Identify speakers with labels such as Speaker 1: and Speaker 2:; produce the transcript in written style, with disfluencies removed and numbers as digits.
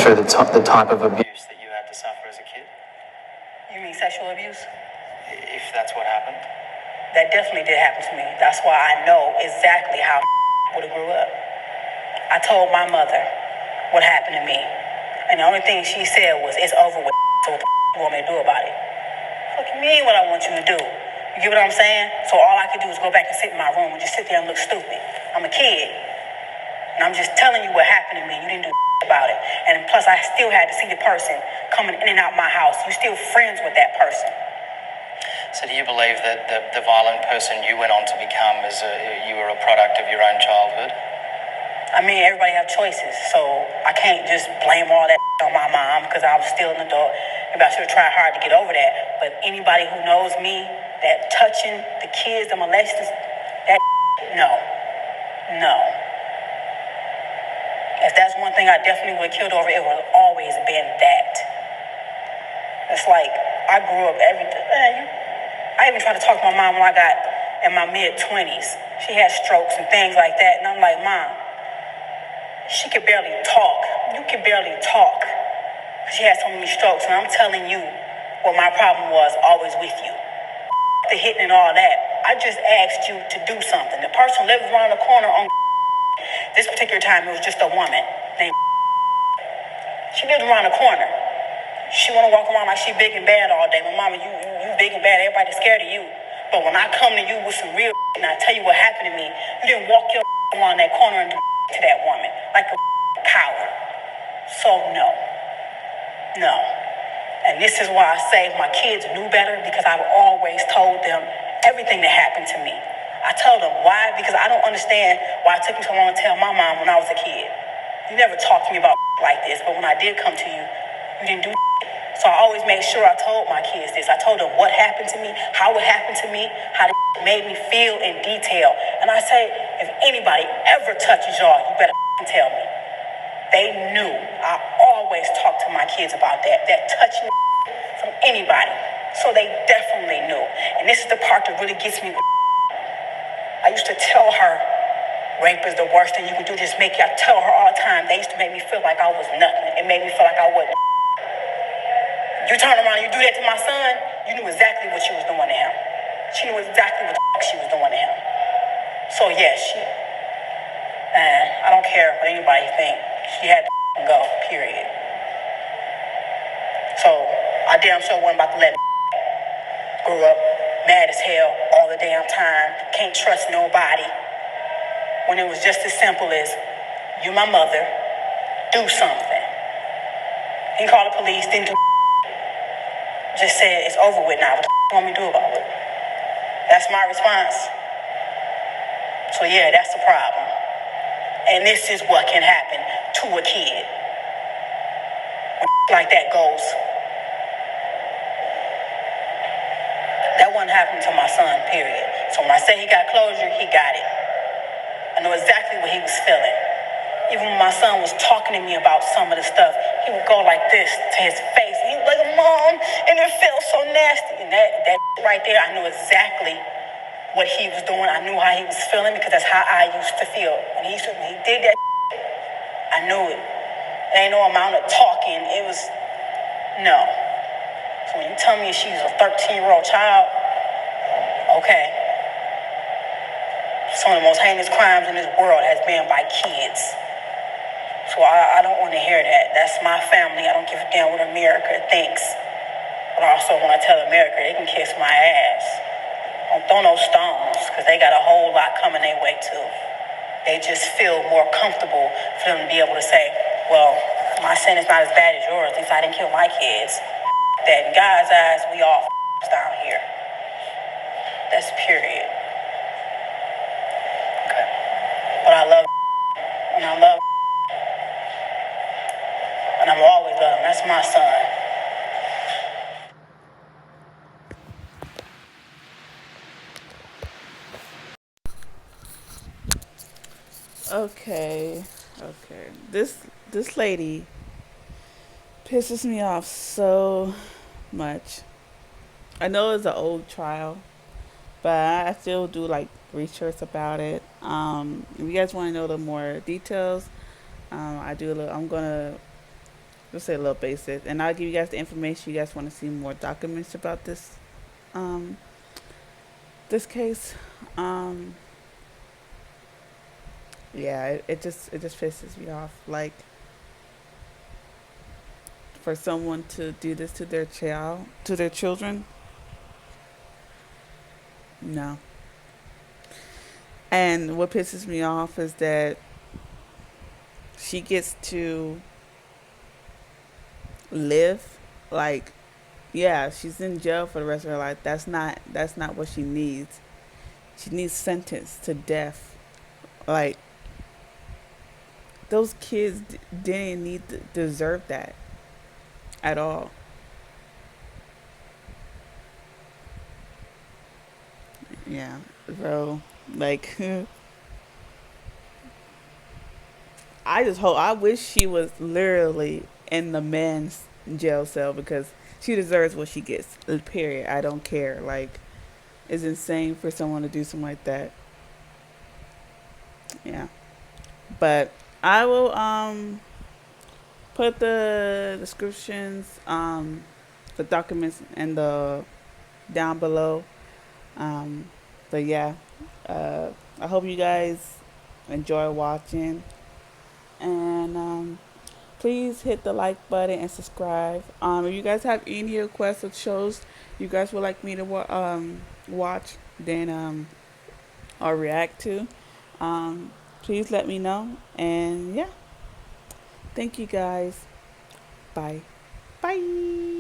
Speaker 1: through the type of abuse that you had to suffer as a kid?
Speaker 2: You mean sexual abuse?
Speaker 1: If that's what happened.
Speaker 2: That definitely did happen to me. That's why I know exactly how I would have grew up. I told my mother what happened to me. And the only thing she said was, it's over with, so what the you want me to do about it? What do you mean what I want you to do? You get what I'm saying? So all I could do is go back and sit in my room and just sit there and look stupid. I'm a kid. And I'm just telling you what happened to me. You didn't do about it. And plus, I still had to see the person coming in and out my house. You're still friends with that person.
Speaker 1: So do you believe that the violent person you went on to become you were a product of your own childhood?
Speaker 2: I mean, everybody have choices, so I can't just blame all that on my mom because I was still an adult. Maybe I should have tried hard to get over that. But anybody who knows me, that touching the kids, the molesters, that no. If that's one thing I definitely would have killed over, it would have always been that. It's like, I grew up I even tried to talk to my mom when I got in my mid-20s. She had strokes and things like that. And I'm like, Mom, she could barely talk. You could barely talk. She had so many strokes. And I'm telling you what my problem was, always with you. The hitting and all that. I just asked you to do something. The person lived around the corner on this particular time, it was just a woman named. She lived around the corner. She want to walk around like she big and bad all day. My mama, you big and bad. Everybody's scared of you. But when I come to you with some real and I tell you what happened to me, you didn't walk your around that corner and do to that woman like a coward. So no. And this is why I say my kids knew better, because I've always told them everything that happened to me. I tell them why, because I don't understand why it took me so long to tell my mom when I was a kid. You never talked to me about like this, but when I did come to you, you didn't do. So I always made sure I told my kids this. I told them what happened to me, how it happened to me, how it made me feel in detail. And I say, if anybody ever touches y'all, you better tell me. They knew. I always talk to my kids about that touching from anybody. So they definitely knew. And this is the part that really gets me. I used to tell her, rape is the worst thing you can do. Just make you. I tell her all the time. They used to make me feel like I was nothing. It made me feel like I wasn't. You turn around and you do that to my son, you knew exactly what she was doing to him. She knew exactly what the she was doing to him. So yes, I don't care what anybody think. She had to go, period. So I damn sure wasn't about to let grew up mad as hell all the damn time. Can't trust nobody. When it was just as simple as, you my mother, do something. Didn't call the police, didn't do. Just said, it's over with now. What the you want me to do about it? That's my response. So yeah, that's the problem. And this is what can happen to a kid. When like that goes. That wasn't happening to my son, period. So when I say he got closure, he got it. I know exactly what he was feeling. Even when my son was talking to me about some of the stuff, he would go like this to his face. He was like, Mom, and it felt so nasty. And that right there, I knew exactly what he was doing. I knew how he was feeling because that's how I used to feel. When he did that, I knew it. There ain't no amount of talking. It was, no. So when you tell me she's a 13-year-old child, okay. Some of the most heinous crimes in this world has been by kids. So I don't want to hear that. That's my family. I don't give a damn what America thinks. But I also want to tell America they can kiss my ass. Don't throw no stones, because they got a whole lot coming their way too. They just feel more comfortable for them to be able to say, well, my sin is not as bad as yours. At least I didn't kill my kids. That in God's eyes, we all down here. That's period.
Speaker 1: Okay.
Speaker 2: But I love and I love and I'm always love him. That's my son.
Speaker 3: Okay. This lady pisses me off so much. I know it's an old trial, but I still do like research about it. If you guys want to know the more details, I'm gonna Just say a little basic, and I'll give you guys the information you guys want to see more documents about um, this case. Um, yeah, it just pisses me off. Like for someone to do this to their child, to their children. No. And what pisses me off is that she gets to live like, yeah, she's in jail for the rest of her life. That's not what she needs. She needs sentenced to death. Like those kids didn't need to deserve that at all. Yeah, bro. Like I wish she was literally in the men's jail cell because she deserves what she gets. Period. I don't care. Like it's insane for someone to do something like that. Yeah. But I will put the descriptions, the documents in the down below. Um, but yeah, uh, I hope you guys enjoy watching, and please hit the like button and subscribe. If you guys have any requests of shows you guys would like me to watch, then or react to, please let me know. And yeah, thank you guys. Bye. Bye.